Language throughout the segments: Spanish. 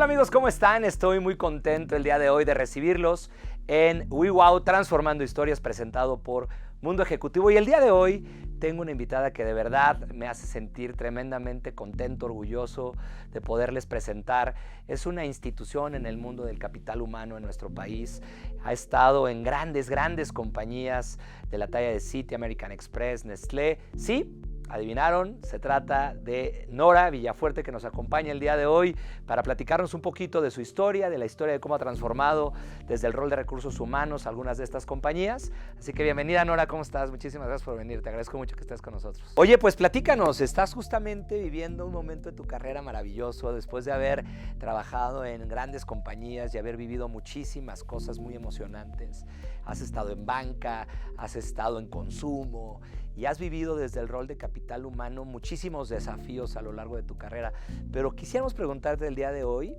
amigos? ¿Cómo están? Estoy muy contento el día de hoy de recibirlos en WeWow Transformando Historias, presentado por Mundo Ejecutivo. Y el día de hoy tengo una invitada que de verdad me hace sentir tremendamente contento, orgulloso de poderles presentar. Es una institución en el mundo del capital humano en nuestro país. Ha estado en grandes compañías de la talla de Citi, American Express, Nestlé. Sí, adivinaron, se trata de Nora Villafuerte, que nos acompaña el día de hoy para platicarnos un poquito de su historia, de la historia de cómo ha transformado desde el rol de recursos humanos algunas de estas compañías. Así que bienvenida, Nora, ¿cómo estás? Muchísimas gracias por venir, te agradezco mucho que estés con nosotros. Oye, pues platícanos, estás justamente viviendo un momento de tu carrera maravilloso después de haber trabajado en grandes compañías y haber vivido muchísimas cosas muy emocionantes. Has estado en banca, has estado en consumo y has vivido desde el rol de capital humano muchísimos desafíos a lo largo de tu carrera. Pero quisiéramos preguntarte el día de hoy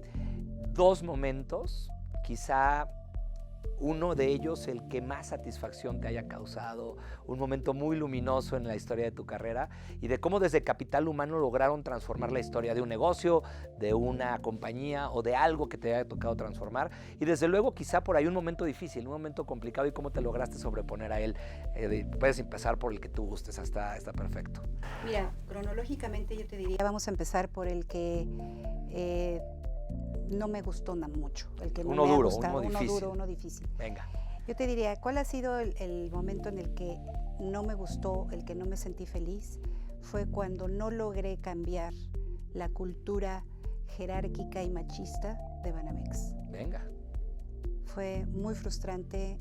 dos momentos, quizá uno de ellos el que más satisfacción te haya causado, un momento muy luminoso en la historia de tu carrera y de cómo desde capital humano lograron transformar la historia de un negocio, de una compañía o de algo que te haya tocado transformar. Y desde luego quizá por ahí un momento difícil, un momento complicado y cómo te lograste sobreponer a él. Puedes empezar por el que tú gustes, está perfecto. Mira, cronológicamente yo te diría, vamos a empezar por el que no me gustó mucho, el que no uno me duro, ha gustado, uno difícil. uno difícil. Venga. Yo te diría, ¿cuál ha sido el momento en el que no me gustó, el que no me sentí feliz? Fue cuando no logré cambiar la cultura jerárquica y machista de Banamex. Venga. Fue muy frustrante.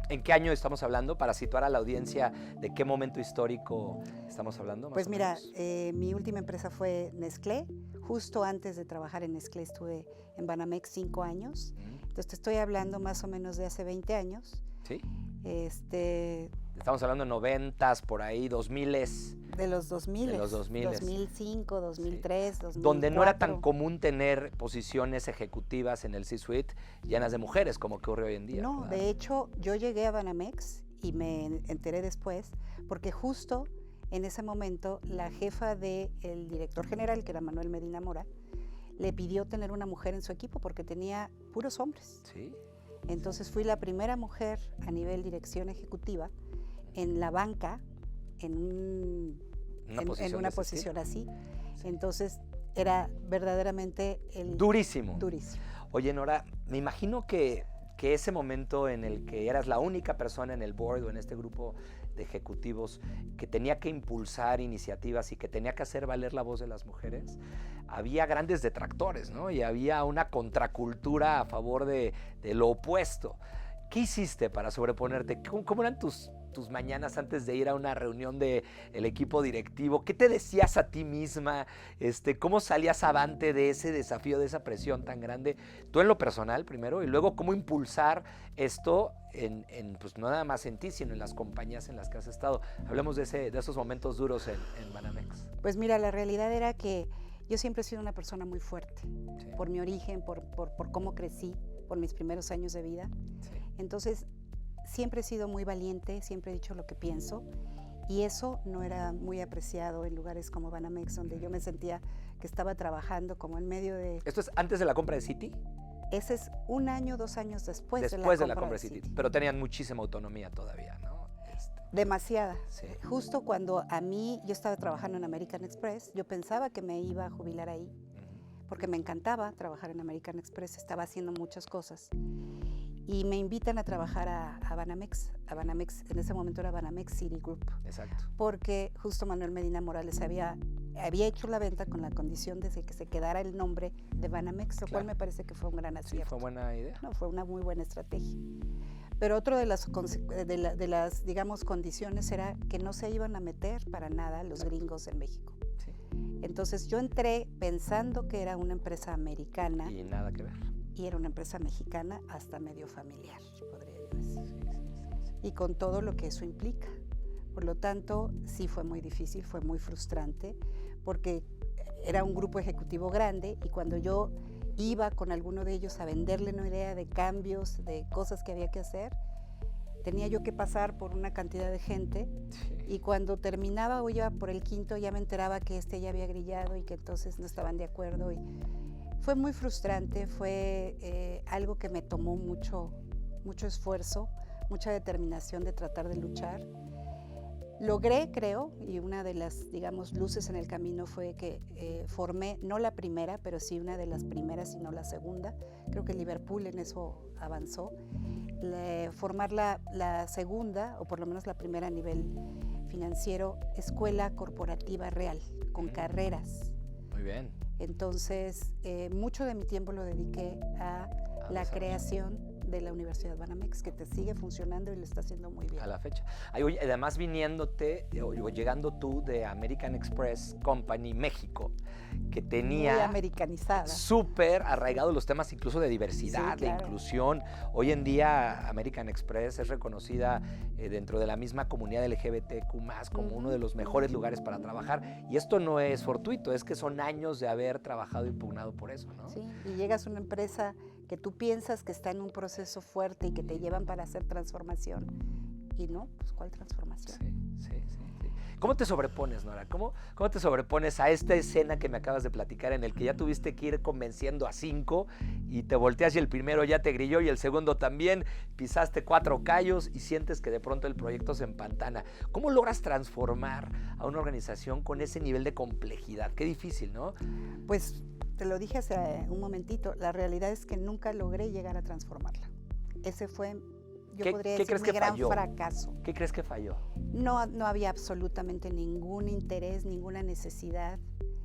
¿En qué año estamos hablando? Para situar a la audiencia, ¿de qué momento histórico estamos hablando? Pues mira, mi última empresa fue Nestlé. Justo antes de trabajar en Nestlé estuve en Banamex 5 años. Entonces te estoy hablando más o menos de hace 20 años. Sí. Estamos hablando de 90s, por ahí, 2000s. De los 2000. De los 2000s. 2005, 2003, sí. 2004. Donde no era tan común tener posiciones ejecutivas en el C-Suite llenas de mujeres como ocurre hoy en día. No, ¿verdad? De hecho, yo llegué a Banamex y me enteré después, porque justo en ese momento la jefa del director general, que era Manuel Medina Mora, le pidió tener una mujer en su equipo porque tenía puros hombres. Sí. Entonces fui la primera mujer a nivel dirección ejecutiva en la banca, en una posición así. Entonces era verdaderamente durísimo. Durísimo. Oye, Nora, me imagino que ese momento en el que eras la única persona en el board o en este grupo de ejecutivos que tenía que impulsar iniciativas y que tenía que hacer valer la voz de las mujeres, había grandes detractores, ¿no? Y había una contracultura a favor de lo opuesto. ¿Qué hiciste para sobreponerte? ¿Cómo eran tus mañanas antes de ir a una reunión del equipo directivo? ¿Qué te decías a ti misma? ¿Cómo salías avante de ese desafío, de esa presión tan grande? Tú en lo personal primero, y luego cómo impulsar esto pues no nada más en ti, sino en las compañías en las que has estado. Hablemos de esos momentos duros en Banamex. Pues mira, la realidad era que yo siempre he sido una persona muy fuerte, sí, por mi origen, por cómo crecí, por mis primeros años de vida. Sí. Entonces, siempre he sido muy valiente, siempre he dicho lo que pienso, y eso no era muy apreciado en lugares como Banamex, donde yo me sentía que estaba trabajando como en medio de... ¿Esto es antes de la compra de Citi? Ese es 1 año, 2 años después de la compra de Citi. Pero tenían muchísima autonomía todavía, ¿no? Demasiada. Sí. Justo cuando yo estaba trabajando en American Express, yo pensaba que me iba a jubilar ahí, porque me encantaba trabajar en American Express, estaba haciendo muchas cosas. Y me invitan a trabajar a Banamex. En ese momento era Banamex Citi Group. Exacto. Porque justo Manuel Medina Morales había hecho la venta con la condición de que se quedara el nombre de Banamex, lo cual me parece que fue un gran acierto. Sí, fue buena idea. No, fue una muy buena estrategia. Pero otro de las digamos, condiciones era que no se iban a meter para nada los gringos en México. Sí. Entonces yo entré pensando que era una empresa americana. Y nada que ver. Y era una empresa mexicana hasta medio familiar, podría yo decir. Sí. Y con todo lo que eso implica. Por lo tanto, sí fue muy difícil, fue muy frustrante, porque era un grupo ejecutivo grande y cuando yo iba con alguno de ellos a venderle una idea de cambios, de cosas que había que hacer, tenía yo que pasar por una cantidad de gente, sí, y cuando terminaba o iba por el quinto ya me enteraba que ya había grillado y que entonces no estaban de acuerdo Fue muy frustrante, fue algo que me tomó mucho esfuerzo, mucha determinación de tratar de luchar. Logré, creo, y una de las, digamos, luces en el camino fue que formé, no la primera, pero sí una de las primeras y no la segunda. Creo que Liverpool en eso avanzó. Formar la segunda, o por lo menos la primera a nivel financiero, escuela corporativa real, con carreras. Muy bien. Entonces, mucho de mi tiempo lo dediqué a la creación de la Universidad Banamex, que te sigue funcionando y lo está haciendo muy bien. A la fecha. Oye, además llegando tú de American Express Company México, que tenía... Muy americanizada. Súper arraigado los temas incluso de diversidad, Sí, claro. de inclusión. Hoy en día American Express es reconocida dentro de la misma comunidad LGBTQ+, como uno de los mejores lugares para trabajar. Y esto no es fortuito, es que son años de haber trabajado y pugnado por eso, ¿no? Sí, y llegas a una empresa que tú piensas que está en un proceso fuerte y que te llevan para hacer transformación. Y no, pues ¿cuál transformación? Sí. ¿Cómo te sobrepones, Nora? ¿Cómo te sobrepones a esta escena que me acabas de platicar en el que ya tuviste que ir convenciendo a 5 y te volteas y el primero ya te grilló y el segundo también, pisaste 4 callos y sientes que de pronto el proyecto se empantana? ¿Cómo logras transformar a una organización con ese nivel de complejidad? Qué difícil, ¿no? Pues te lo dije hace un momentito, la realidad es que nunca logré llegar a transformarla. Ese fue, yo podría decir, mi gran fracaso. ¿Qué crees que falló? No había absolutamente ningún interés, ninguna necesidad.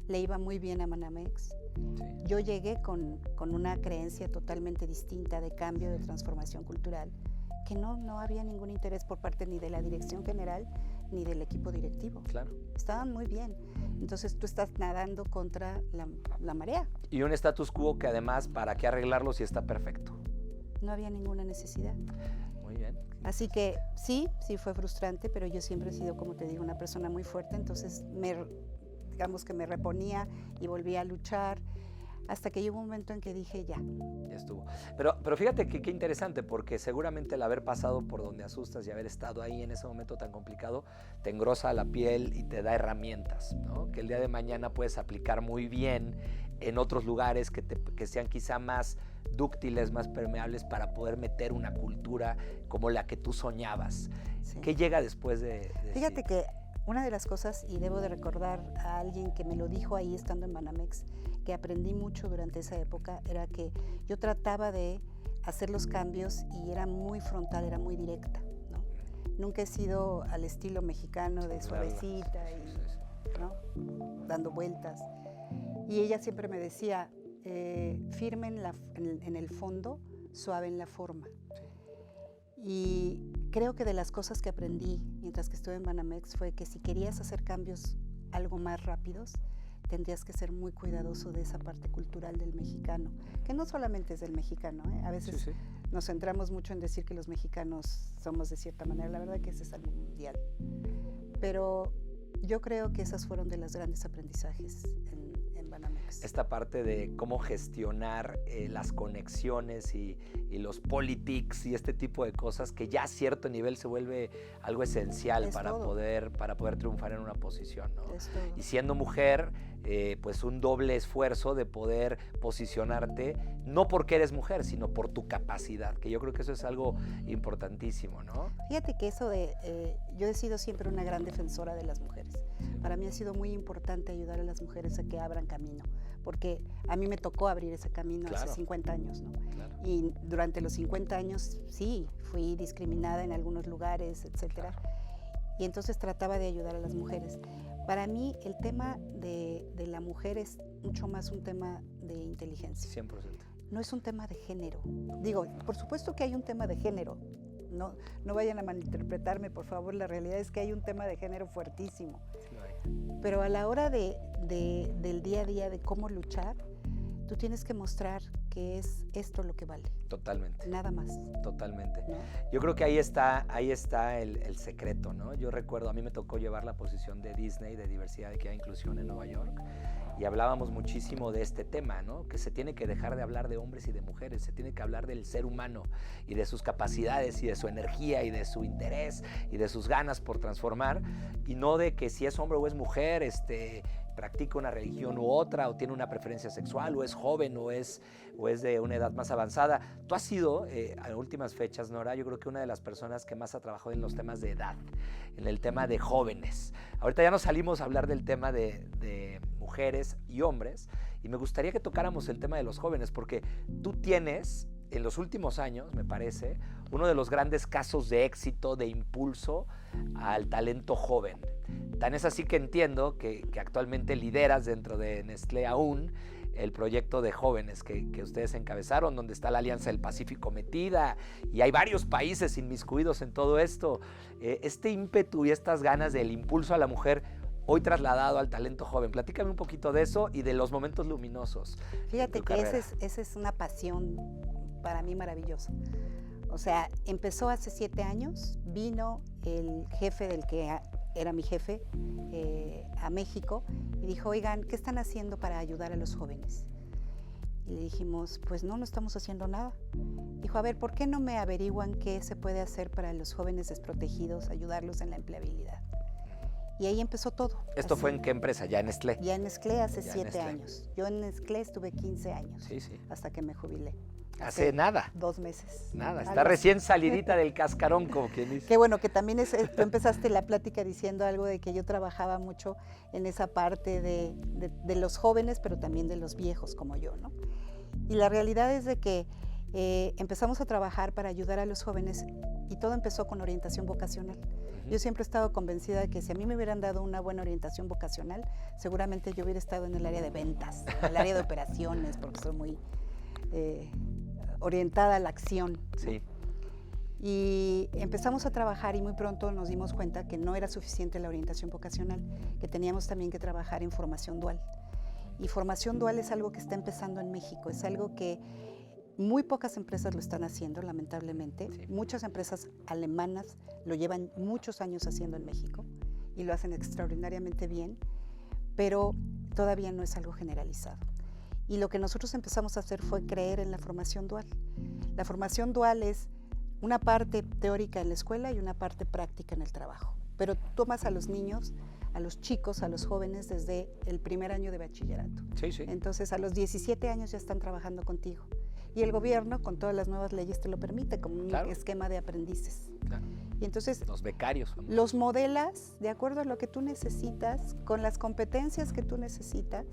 Le iba muy bien a Banamex. Sí. Yo llegué con una creencia totalmente distinta de cambio, de transformación cultural, que no había ningún interés por parte ni de la dirección general ni del equipo directivo. Claro. Estaban muy bien. Entonces tú estás nadando contra la marea. Y un status quo que además, ¿para qué arreglarlo si está perfecto? No había ninguna necesidad. Muy bien. Así que sí fue frustrante, pero yo siempre he sido, como te digo, una persona muy fuerte, entonces digamos que me reponía y volvía a luchar, hasta que llegó un momento en que dije ya estuvo. Pero fíjate que qué interesante, porque seguramente el haber pasado por donde asustas y haber estado ahí en ese momento tan complicado te engrosa la piel y te da herramientas, ¿no? Que el día de mañana puedes aplicar muy bien en otros lugares que sean quizá más dúctiles, más permeables para poder meter una cultura como la que tú soñabas. Sí. ¿Qué llega después de Fíjate que una de las cosas, y debo de recordar a alguien que me lo dijo ahí estando en Banamex, que aprendí mucho durante esa época, era que yo trataba de hacer los cambios y era muy frontal, era muy directa, ¿no? Nunca he sido al estilo mexicano de suavecita y, ¿no?, dando vueltas. Y ella siempre me decía, firme en el fondo, suave en la forma. Y creo que de las cosas que aprendí mientras que estuve en Banamex fue que si querías hacer cambios algo más rápidos, tendrías que ser muy cuidadoso de esa parte cultural del mexicano, que no solamente es del mexicano, ¿eh? A veces nos centramos mucho en decir que los mexicanos somos de cierta manera, la verdad que ese es algo mundial. Pero yo creo que esas fueron de los grandes aprendizajes en Banamex. Esta parte de cómo gestionar las conexiones y los politics y este tipo de cosas que ya a cierto nivel se vuelve algo esencial para poder triunfar en una posición, ¿no? Y siendo mujer, pues un doble esfuerzo de poder posicionarte, no porque eres mujer, sino por tu capacidad, que yo creo que eso es algo importantísimo, ¿no? Fíjate que eso yo he sido siempre una gran defensora de las mujeres. Para mí ha sido muy importante ayudar a las mujeres a que abran camino, porque a mí me tocó abrir ese camino hace 50 años, ¿no? Claro. Y durante los 50 años, sí, fui discriminada en algunos lugares, etcétera. Claro. Y entonces trataba de ayudar a las mujeres. Para mí el tema de la mujer es mucho más un tema de inteligencia. 100%. No es un tema de género. Digo, por supuesto que hay un tema de género. No vayan a malinterpretarme, por favor. La realidad es que hay un tema de género fuertísimo. Sí, pero a la hora del día a día, de cómo luchar, tú tienes que mostrar que es esto lo que vale. Totalmente. Nada más. Totalmente. ¿No? Yo creo que ahí está el secreto, ¿no? Yo recuerdo, a mí me tocó llevar la posición de Disney, de diversidad, equidad e inclusión en Nueva York. y hablábamos muchísimo de este tema, ¿no? Que se tiene que dejar de hablar de hombres y de mujeres, se tiene que hablar del ser humano y de sus capacidades y de su energía y de su interés y de sus ganas por transformar, y no de que si es hombre o es mujer, practica una religión u otra, o tiene una preferencia sexual, o es joven, o es de una edad más avanzada. Tú has sido, a últimas fechas, Nora, yo creo que una de las personas que más ha trabajado en los temas de edad, en el tema de jóvenes. Ahorita ya nos salimos a hablar del tema de mujeres y hombres, y me gustaría que tocáramos el tema de los jóvenes, porque tú tienes, en los últimos años, me parece, uno de los grandes casos de éxito, de impulso al talento joven. Tan es así que entiendo que actualmente lideras dentro de Nestlé aún el proyecto de jóvenes que ustedes encabezaron, donde está la Alianza del Pacífico metida, y hay varios países inmiscuidos en todo esto. Este ímpetu y estas ganas del impulso a la mujer, hoy trasladado al talento joven. Platícame un poquito de eso y de los momentos luminosos. Fíjate que esa es una pasión para mí maravillosa. O sea, empezó hace 7 años, vino el jefe del que era mi jefe a México y dijo, oigan, ¿qué están haciendo para ayudar a los jóvenes? Y le dijimos, pues no estamos haciendo nada. Dijo, a ver, ¿por qué no me averiguan qué se puede hacer para los jóvenes desprotegidos, ayudarlos en la empleabilidad? Y ahí empezó todo. ¿Esto fue en qué empresa? ¿Ya en Nestlé? Ya en Nestlé hace 7 años. Yo en Nestlé estuve 15 años, sí, sí, hasta que me jubilé. Hace nada. 2 meses. Nada, está recién salidita del cascarón, como quien dice. Qué bueno, que también tú empezaste la plática diciendo algo de que yo trabajaba mucho en esa parte de los jóvenes, pero también de los viejos como yo, ¿no? Y la realidad es de que empezamos a trabajar para ayudar a los jóvenes y todo empezó con orientación vocacional. Yo siempre he estado convencida de que si a mí me hubieran dado una buena orientación vocacional, seguramente yo hubiera estado en el área de ventas, en el área de operaciones, porque soy muy orientada a la acción. Sí. Y empezamos a trabajar y muy pronto nos dimos cuenta que no era suficiente la orientación vocacional, que teníamos también que trabajar en formación dual. Y formación dual es algo que está empezando en México, es algo que muy pocas empresas lo están haciendo, lamentablemente. Sí. Muchas empresas alemanas lo llevan muchos años haciendo en México y lo hacen extraordinariamente bien, pero todavía no es algo generalizado. Y lo que nosotros empezamos a hacer fue creer en la formación dual. La formación dual es una parte teórica en la escuela y una parte práctica en el trabajo. Pero tomas a los niños, a los chicos, a los jóvenes desde el primer año de bachillerato. Sí, sí. Entonces a los 17 años ya están trabajando contigo. Y el gobierno, con todas las nuevas leyes, te lo permite como un esquema de aprendices. Claro. Y entonces los becarios. los modelas de acuerdo a lo que tú necesitas, con las competencias que tú necesitas,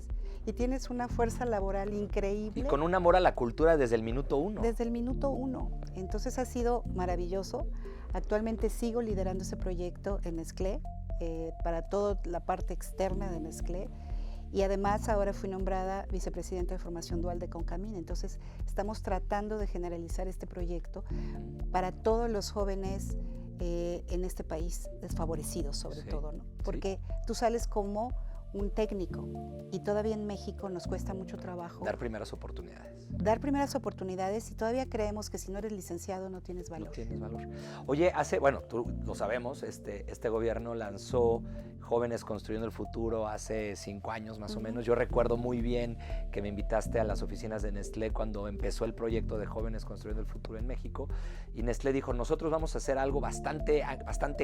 y tienes una fuerza laboral increíble. Y con un amor a la cultura desde el minuto 1. Desde el minuto 1. Entonces ha sido maravilloso. Actualmente sigo liderando ese proyecto en Nestlé, para toda la parte externa de Nestlé. Y además ahora fui nombrada vicepresidenta de formación dual de Concamín. Entonces estamos tratando de generalizar este proyecto para todos los jóvenes en este país, desfavorecidos sobre todo, ¿no? Porque tú sales como un técnico y todavía en México nos cuesta mucho trabajo dar primeras oportunidades. Dar primeras oportunidades y todavía creemos que si no eres licenciado no tienes valor. No tienes valor. Oye, tú lo sabemos, este gobierno lanzó Jóvenes Construyendo el Futuro hace 5 años más o menos. Yo recuerdo muy bien que me invitaste a las oficinas de Nestlé cuando empezó el proyecto de Jóvenes Construyendo el Futuro en México, y Nestlé dijo, nosotros vamos a hacer algo bastante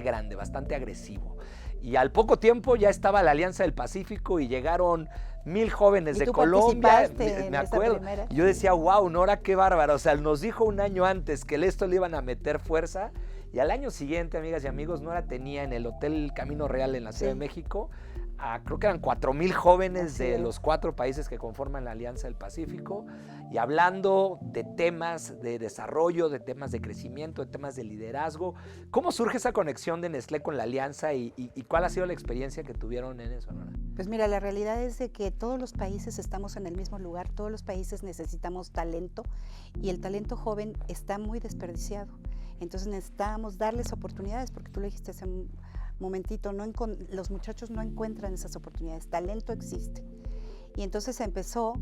grande, bastante agresivo. Y al poco tiempo ya estaba la Alianza del Pacífico y llegaron 1000 jóvenes de Colombia, me acuerdo. Y yo decía, wow, Nora, qué bárbara. O sea, nos dijo un año antes que esto le iban a meter fuerza, y al año siguiente, amigas y amigos, Nora tenía en el Hotel Camino Real en la Ciudad de México, creo que eran 4000 jóvenes de los 4 países que conforman la Alianza del Pacífico, y hablando de temas de desarrollo, de temas de crecimiento, de temas de liderazgo. ¿Cómo surge esa conexión de Nestlé con la Alianza y cuál ha sido la experiencia que tuvieron en eso, Nora? Pues mira, la realidad es de que todos los países estamos en el mismo lugar, todos los países necesitamos talento, y el talento joven está muy desperdiciado. Entonces necesitamos darles oportunidades, porque tú lo dijiste hace un momentito, los muchachos no encuentran esas oportunidades, talento existe. Y entonces empezó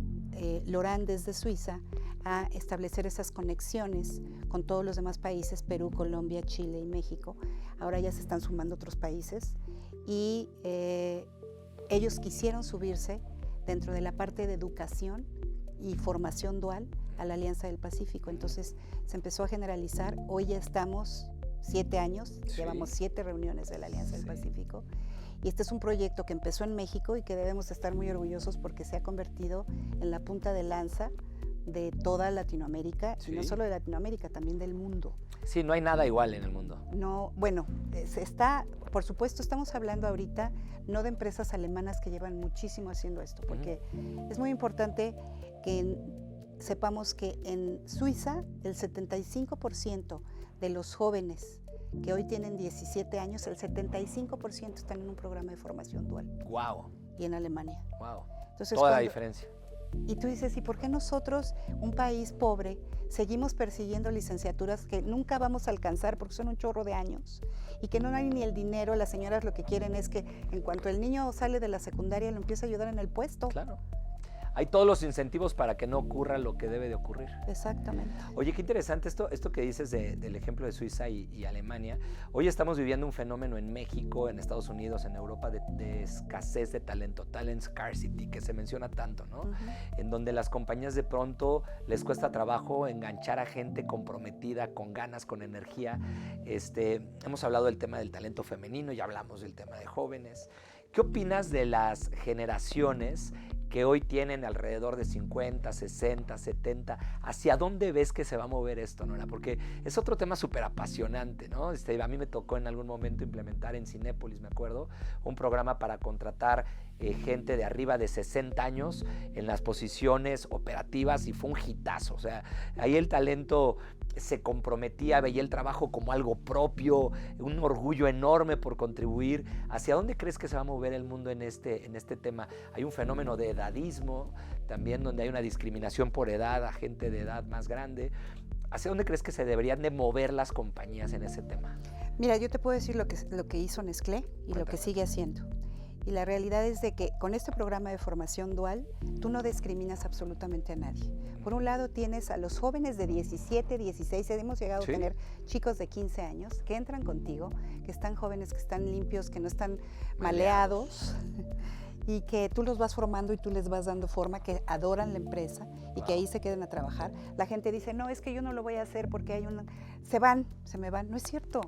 Laurent desde Suiza a establecer esas conexiones con todos los demás países, Perú, Colombia, Chile y México. Ahora ya se están sumando otros países y ellos quisieron subirse dentro de la parte de educación y formación dual a la Alianza del Pacífico. Entonces se empezó a generalizar. Hoy ya estamos 7 años, llevamos 7 reuniones de la Alianza del Pacífico. Y este es un proyecto que empezó en México y que debemos estar muy orgullosos porque se ha convertido en la punta de lanza de toda Latinoamérica, y no solo de Latinoamérica, también del mundo. Sí, no hay nada igual en el mundo. No, bueno, por supuesto, estamos hablando ahorita no de empresas alemanas que llevan muchísimo haciendo esto, porque es muy importante que sepamos que en Suiza el 75% de los jóvenes que hoy tienen 17 años, el 75% están en un programa de formación dual. ¡Wow! Y en Alemania. ¡Wow! Entonces, toda la diferencia. Y tú dices, ¿y por qué nosotros, un país pobre, seguimos persiguiendo licenciaturas que nunca vamos a alcanzar porque son un chorro de años y que no hay ni el dinero? Las señoras lo que quieren es que en cuanto el niño sale de la secundaria lo empiece a ayudar en el puesto. Claro. Hay todos los incentivos para que no ocurra lo que debe de ocurrir. Exactamente. Oye, qué interesante esto que dices del ejemplo de Suiza y Alemania. Hoy estamos viviendo un fenómeno en México, en Estados Unidos, en Europa, de escasez de talento, talent scarcity, que se menciona tanto, ¿no? En donde las compañías de pronto les cuesta trabajo enganchar a gente comprometida, con ganas, con energía. Hemos hablado del tema del talento femenino, ya hablamos del tema de jóvenes. ¿Qué opinas de las generaciones que hoy tienen alrededor de 50, 60, 70? ¿Hacia dónde ves que se va a mover esto, Nora? Porque es otro tema súper apasionante, ¿no? A mí me tocó en algún momento implementar en Cinépolis, me acuerdo, un programa para contratar gente de arriba de 60 años en las posiciones operativas y fue un hitazo. O sea, ahí el talento se comprometía, veía el trabajo como algo propio, un orgullo enorme por contribuir. ¿Hacia dónde crees que se va a mover el mundo en este tema? Hay un fenómeno de edadismo también, donde hay una discriminación por edad a gente de edad más grande. ¿Hacia dónde crees que se deberían de mover las compañías en ese tema? Mira, yo te puedo decir lo que hizo Nestlé y Cuéntame. Lo que sigue haciendo. Y la realidad es de que con este programa de formación dual, tú no discriminas absolutamente a nadie. Por un lado tienes a los jóvenes de 17, 16, hemos llegado a tener chicos de 15 años que entran contigo, que están jóvenes, que están limpios, que no están maleados y que tú los vas formando y tú les vas dando forma, que adoran la empresa y que ahí se queden a trabajar. La gente dice, no, es que yo no lo voy a hacer porque hay una... se me van. No es cierto.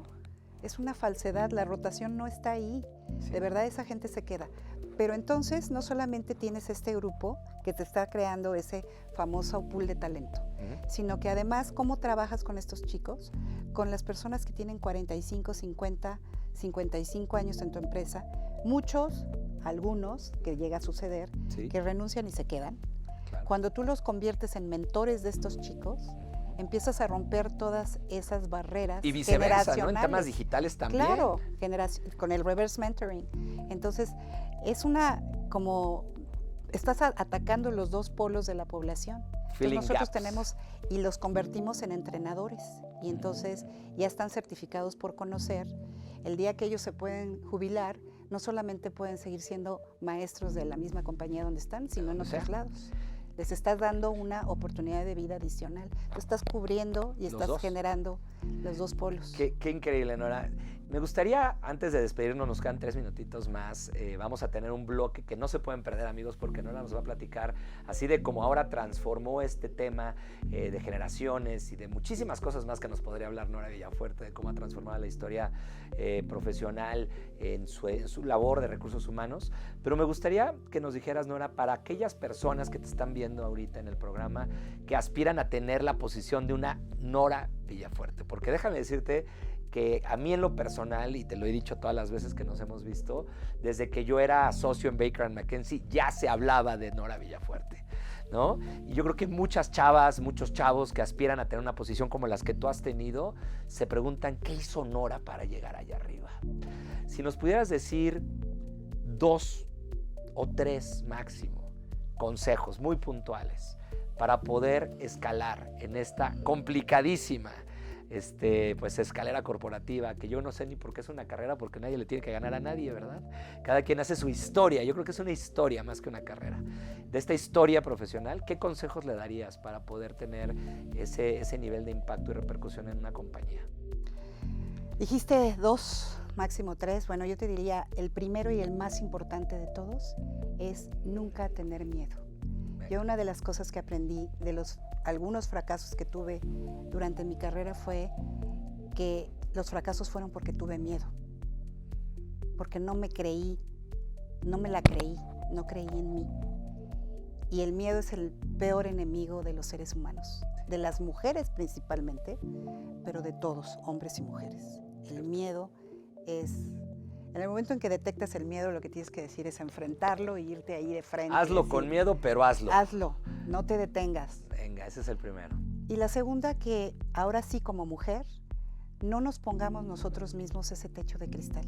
Es una falsedad, la rotación no está ahí. De verdad esa gente se queda. Pero entonces no solamente tienes este grupo que te está creando ese famoso pool de talento, sino que además, ¿cómo trabajas con estos chicos? Con las personas que tienen 45, 50, 55 años en tu empresa, muchos, algunos, que llega a suceder, que renuncian y se quedan. Claro. Cuando tú los conviertes en mentores de estos chicos, empiezas a romper todas esas barreras y viceversa, ¿no? En temas digitales también. Claro, con el reverse mentoring. Entonces, es estás atacando los dos polos de la población. Entonces, nosotros tenemos y los convertimos en entrenadores y entonces ya están certificados por conocer. El día que ellos se pueden jubilar, no solamente pueden seguir siendo maestros de la misma compañía donde están, sino en otros lados. Les estás dando una oportunidad de vida adicional. Tú estás cubriendo y estás generando los dos polos. Qué increíble, Nora. Me gustaría, antes de despedirnos, nos quedan 3 minutitos más, vamos a tener un bloque que no se pueden perder, amigos, porque Nora nos va a platicar así de cómo ahora transformó este tema de generaciones y de muchísimas cosas más que nos podría hablar Nora Villafuerte, de cómo ha transformado la historia profesional en su labor de recursos humanos. Pero me gustaría que nos dijeras, Nora, para aquellas personas que te están viendo ahorita en el programa, que aspiran a tener la posición de una Nora Villafuerte, porque déjame decirte que a mí en lo personal, y te lo he dicho todas las veces que nos hemos visto, desde que yo era socio en Baker & McKenzie, ya se hablaba de Nora Villafuerte, ¿no? Y yo creo que muchas chavas, muchos chavos que aspiran a tener una posición como las que tú has tenido, se preguntan, ¿qué hizo Nora para llegar allá arriba? Si nos pudieras decir 2 o 3 máximo consejos muy puntuales para poder escalar en esta complicadísima pues escalera corporativa, que yo no sé ni por qué es una carrera, porque nadie le tiene que ganar a nadie, ¿verdad? Cada quien hace su historia. Yo creo que es una historia más que una carrera. De esta historia profesional, ¿qué consejos le darías para poder tener ese nivel de impacto y repercusión en una compañía? Dijiste 2 máximo 3. Bueno, yo te diría, el primero y el más importante de todos es nunca tener miedo. Yo una de las cosas que aprendí de algunos fracasos que tuve durante mi carrera fue que los fracasos fueron porque tuve miedo, porque no me creí, no me la creí, no creí en mí. Y el miedo es el peor enemigo de los seres humanos, de las mujeres principalmente, pero de todos, hombres y mujeres. El miedo es... En el momento en que detectas el miedo, lo que tienes que decir es enfrentarlo e irte ahí de frente. Hazlo con miedo, pero hazlo. Hazlo, no te detengas. Venga, ese es el primero. Y la segunda, que ahora sí como mujer, no nos pongamos nosotros mismos ese techo de cristal.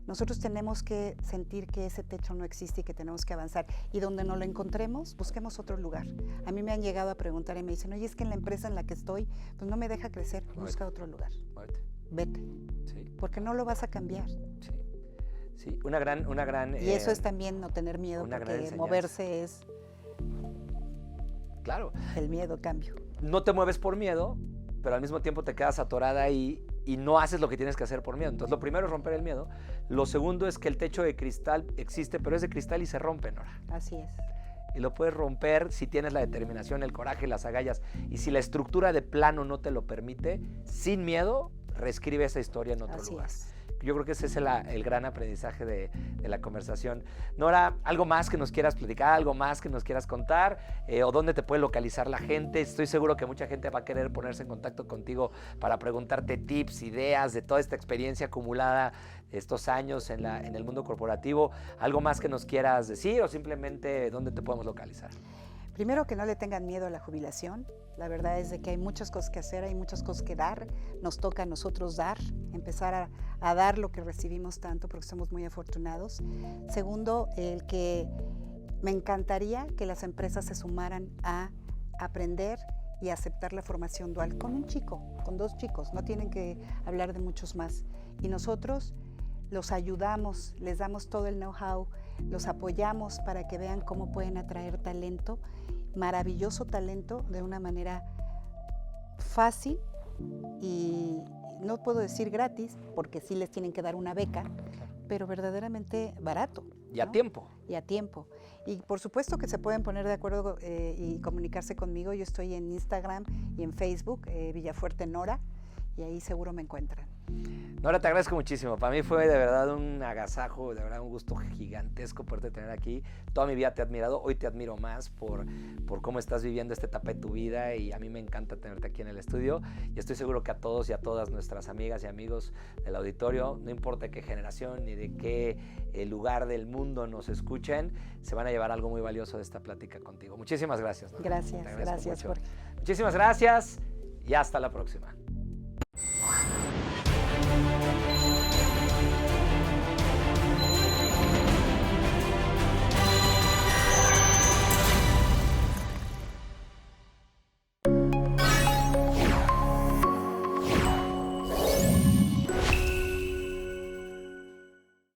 Nosotros tenemos que sentir que ese techo no existe y que tenemos que avanzar. Y donde no lo encontremos, busquemos otro lugar. A mí me han llegado a preguntar y me dicen, oye, es que en la empresa en la que estoy, pues no me deja crecer, busca otro lugar. Vete. Sí. Porque no lo vas a cambiar. Sí. Sí, una gran... Y eso es también no tener miedo, porque moverse es... Claro. El miedo, cambio. No te mueves por miedo, pero al mismo tiempo te quedas atorada ahí y no haces lo que tienes que hacer por miedo. Entonces, lo primero es romper el miedo. Lo segundo es que el techo de cristal existe, pero es de cristal y se rompe, Nora. Así es. Y lo puedes romper si tienes la determinación, el coraje, las agallas. Y si la estructura de plano no te lo permite, sin miedo, reescribe esa historia en otro lugar. Así es. Yo creo que ese es el gran aprendizaje de la conversación. Nora, ¿algo más que nos quieras platicar? ¿Algo más que nos quieras contar? ¿O dónde te puede localizar la gente? Estoy seguro que mucha gente va a querer ponerse en contacto contigo para preguntarte tips, ideas de toda esta experiencia acumulada estos años en el mundo corporativo. ¿Algo más que nos quieras decir o simplemente dónde te podemos localizar? Primero, que no le tengan miedo a la jubilación. La verdad es de que hay muchas cosas que hacer, hay muchas cosas que dar. Nos toca a nosotros dar, empezar a dar lo que recibimos tanto, porque somos muy afortunados. Segundo, el que me encantaría que las empresas se sumaran a aprender y aceptar la formación dual con un chico, con 2 chicos. No tienen que hablar de muchos más. Y nosotros los ayudamos, les damos todo el know-how, los apoyamos para que vean cómo pueden atraer talento, maravilloso talento, de una manera fácil y no puedo decir gratis, porque sí les tienen que dar una beca, pero verdaderamente barato. Y a tiempo. Y a tiempo. Y por supuesto que se pueden poner de acuerdo y comunicarse conmigo. Yo estoy en Instagram y en Facebook, Villafuerte Nora, y ahí seguro me encuentran. Nora, te agradezco muchísimo. Para mí fue de verdad un agasajo, de verdad un gusto gigantesco poderte tener aquí. Toda mi vida te he admirado, hoy te admiro más por cómo estás viviendo esta etapa de tu vida y a mí me encanta tenerte aquí en el estudio y estoy seguro que a todos y a todas nuestras amigas y amigos del auditorio, no importa qué generación ni de qué lugar del mundo nos escuchen, se van a llevar algo muy valioso de esta plática contigo. Muchísimas gracias, Nora. Gracias, Jorge. Muchísimas gracias y hasta la próxima.